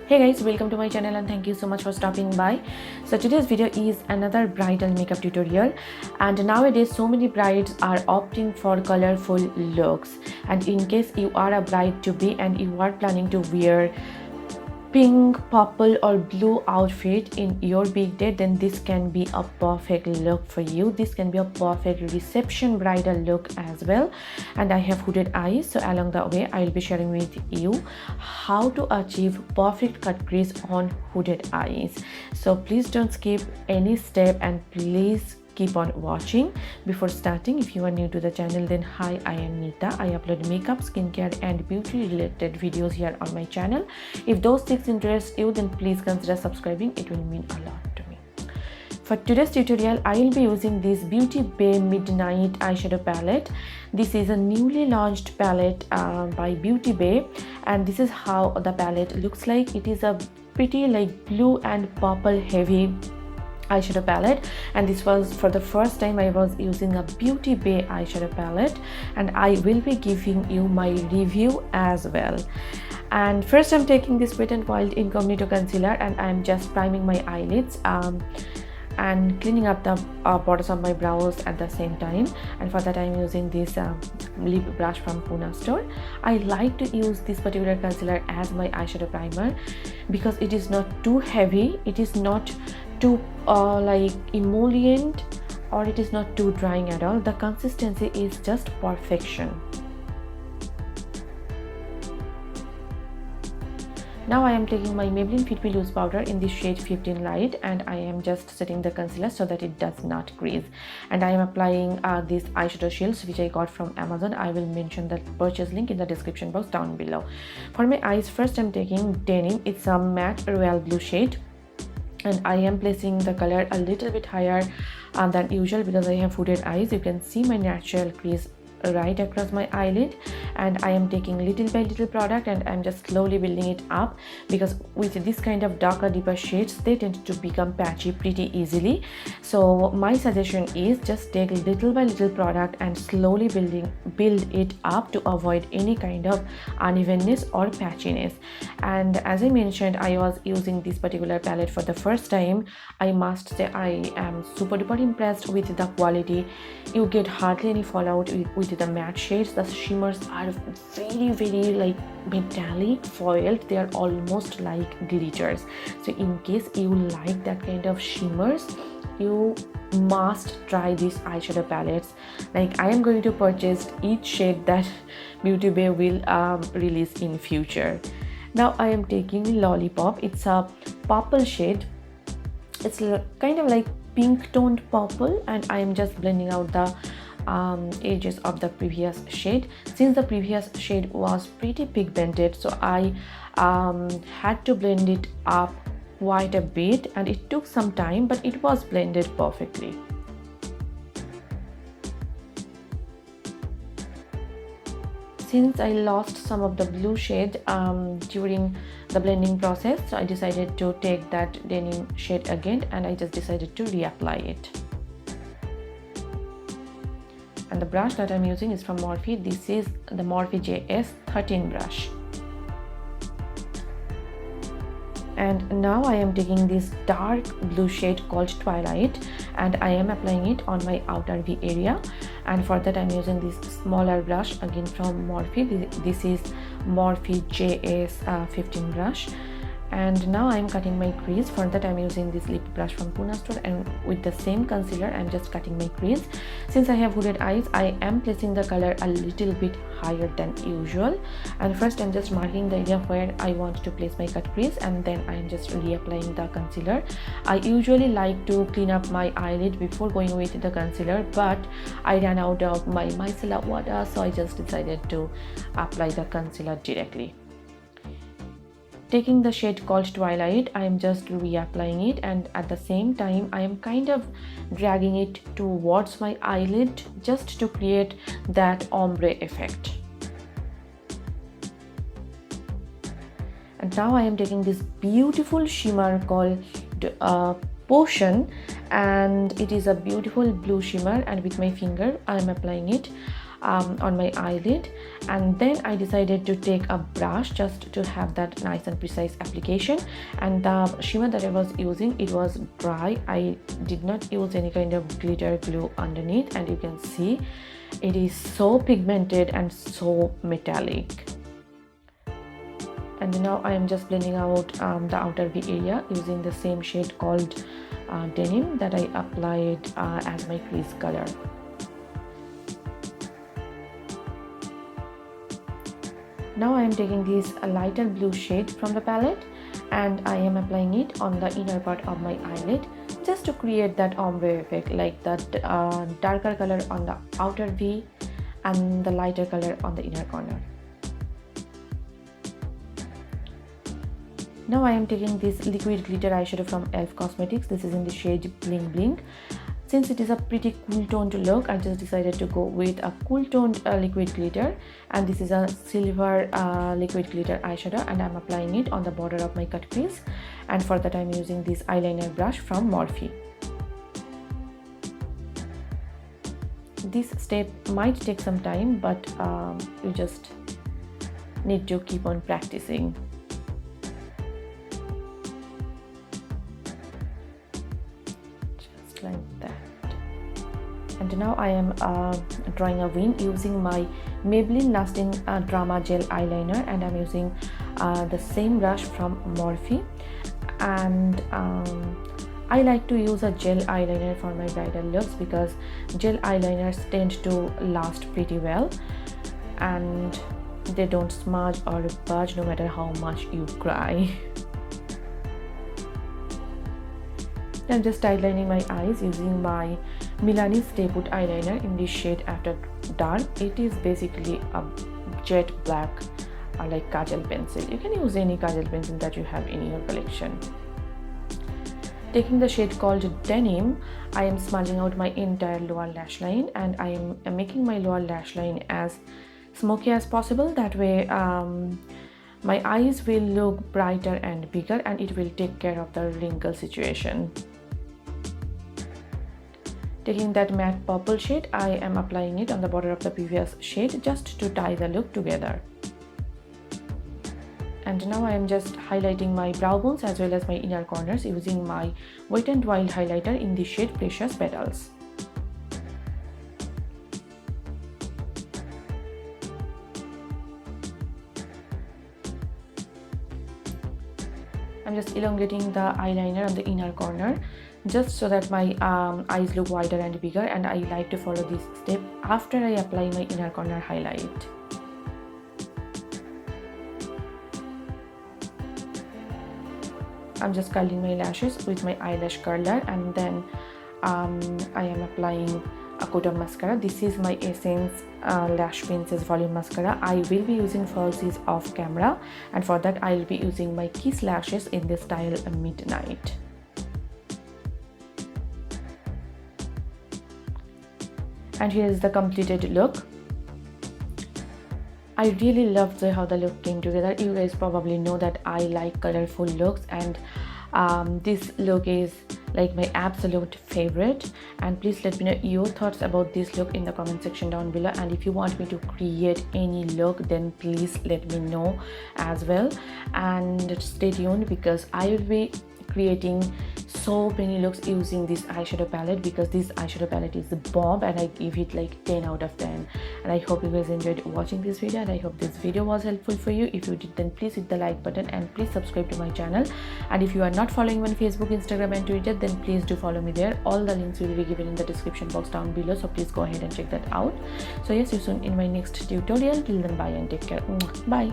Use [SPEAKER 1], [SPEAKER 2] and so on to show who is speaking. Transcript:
[SPEAKER 1] Hey guys, welcome to my channel and thank you so much for stopping by. So today's video is another bridal makeup tutorial, and nowadays so many brides are opting for colorful looks, and in case you are a bride to be and you are planning to wear pink, purple or blue outfit in your big day, then this can be a perfect look for you. This can be a perfect reception bridal look as well. And I have hooded eyes, so along the way I will be sharing with you how to achieve perfect cut crease on hooded eyes. So please don't skip any step and please keep on watching. Before starting, if you are new to the channel, then hi, I am Nita. I upload makeup, skincare and beauty related videos here on my channel. If those things interest you, then please consider subscribing. It will mean a lot to me. For today's tutorial, I will be using this Beauty Bay Midnight eyeshadow palette. This is a newly launched palette by Beauty Bay, and this is how the palette looks like. It is a pretty like blue and purple heavy eyeshadow palette, and this was for the first time I was using a Beauty Bay eyeshadow palette, and I will be giving you my review as well. And first I'm taking this Wet n Wild Incognito concealer, and I'm just priming my eyelids and cleaning up the borders of my brows at the same time. And for that I'm using this lip brush from Pune store. I like to use this particular concealer as my eyeshadow primer because it is not too heavy, it is not too like emollient, or it is not too drying at all. The consistency is just perfection. Now I am taking my Maybelline Fit Me Loose powder in the shade 15 Light, and I am just setting the concealer so that it does not crease. And I am applying these eyeshadow shields which I got from Amazon. I will mention the purchase link in the description box down below. For my eyes, first I am taking Denim. It's a matte royal blue shade, and I am placing the color a little bit higher than usual because I have hooded eyes. You can see my natural crease right across my eyelid, and I am taking little by little product and I'm just slowly building it up because with this kind of darker deeper shades they tend to become patchy pretty easily. So my suggestion is just take little by little product and slowly build it up to avoid any kind of unevenness or patchiness. And as I mentioned, I was using this particular palette for the first time. I must say I am super duper impressed with the quality. You get hardly any fallout with the matte shades. The shimmers are very like metallic foiled. They are almost like glitters. So in case you like that kind of shimmers, you must try these eyeshadow palettes. Like I am going to purchase each shade that Beauty Bay will release in future. Now I am taking Lollipop. It's a purple shade. It's kind of like pink toned purple, and I am just blending out the edges of the previous shade. Since the previous shade was pretty pigmented, so I had to blend it up quite a bit, and it took some time, but it was blended perfectly. Since I lost some of the blue shade during the blending process, so I decided to take that denim shade again, and I just decided to reapply it. And the brush that I'm using is from Morphe. This is the Morphe JS13 brush. And now I am taking this dark blue shade called Twilight, and I am applying it on my outer V area. And for that I'm using this smaller brush again from Morphe. This is Morphe JS15 brush. And now I'm cutting my crease. For that I'm using this lip brush from Pune store, and with the same concealer I'm just cutting my crease. Since I have hooded eyes, I am placing the color a little bit higher than usual, and first I'm just marking the area where I want to place my cut crease, and then I'm just reapplying the concealer. I usually like to clean up my eyelid before going with the concealer, but I ran out of my micellar water, so I just decided to apply the concealer directly. Taking the shade called Twilight, I am just reapplying it, and at the same time I am kind of dragging it towards my eyelid just to create that ombre effect. And now I am taking this beautiful shimmer called Potion, and it is a beautiful blue shimmer, and with my finger I am applying it on my eyelid, and then I decided to take a brush just to have that nice and precise application. And the shimmer that I was using, it was dry. I did not use any kind of glitter glue underneath, and you can see it is so pigmented and so metallic. And now I am just blending out the outer V area using the same shade called Denim that I applied as my crease color. Now I am taking this lighter blue shade from the palette and I am applying it on the inner part of my eyelid just to create that ombre effect, like that darker color on the outer V and the lighter color on the inner corner. Now I am taking this liquid glitter eyeshadow from e.l.f. Cosmetics. This is in the shade Bling Bling. Since it is a pretty cool toned look, I just decided to go with a cool toned liquid glitter, and this is a silver liquid glitter eyeshadow, and I'm applying it on the border of my cut crease. And for that I'm using this eyeliner brush from Morphe. This step might take some time, but you just need to keep on practicing. Like that. And now I am drawing a wing using my Maybelline Lasting Drama Gel Eyeliner, and I'm using the same brush from Morphe. And I like to use a gel eyeliner for my bridal looks because gel eyeliners tend to last pretty well and they don't smudge or budge no matter how much you cry. I'm just eyelining my eyes using my Milani Stay Put eyeliner in this shade After Dark. It is basically a jet black like kajal pencil. You can use any kajal pencil that you have in your collection. Taking the shade called Denim, I am smudging out my entire lower lash line, and I am making my lower lash line as smoky as possible. That way my eyes will look brighter and bigger, and it will take care of the wrinkle situation. Taking that matte purple shade, I am applying it on the border of the previous shade just to tie the look together. And now I am just highlighting my brow bones as well as my inner corners using my Wet n Wild highlighter in the shade Precious Petals. I'm just elongating the eyeliner on the inner corner just so that my eyes look wider and bigger, and I like to follow this step after I apply my inner corner highlight. I'm just curling my lashes with my eyelash curler, and then I am applying a coat of mascara. This is my Essence Lash Princess Volume Mascara. I will be using falsies off camera, and for that I will be using my Kiss lashes in the style Midnight. And here is the completed look. I really loved how the look came together. You guys probably know that I like colorful looks, and this look is like my absolute favorite. And please let me know your thoughts about this look in the comment section down below, and if you want me to create any look, then please let me know as well. And stay tuned because I will be creating so many looks using this eyeshadow palette, because this eyeshadow palette is the bomb and I give it like 10 out of 10. And I hope you guys enjoyed watching this video, and I hope this video was helpful for you. If you did, then please hit the like button and please subscribe to my channel. And if you are not following me on Facebook, Instagram and Twitter, then please do follow me there. All the links will be given in the description box down below, so please go ahead and check that out. So yes, see you soon in my next tutorial. Till then, bye and take care. Bye.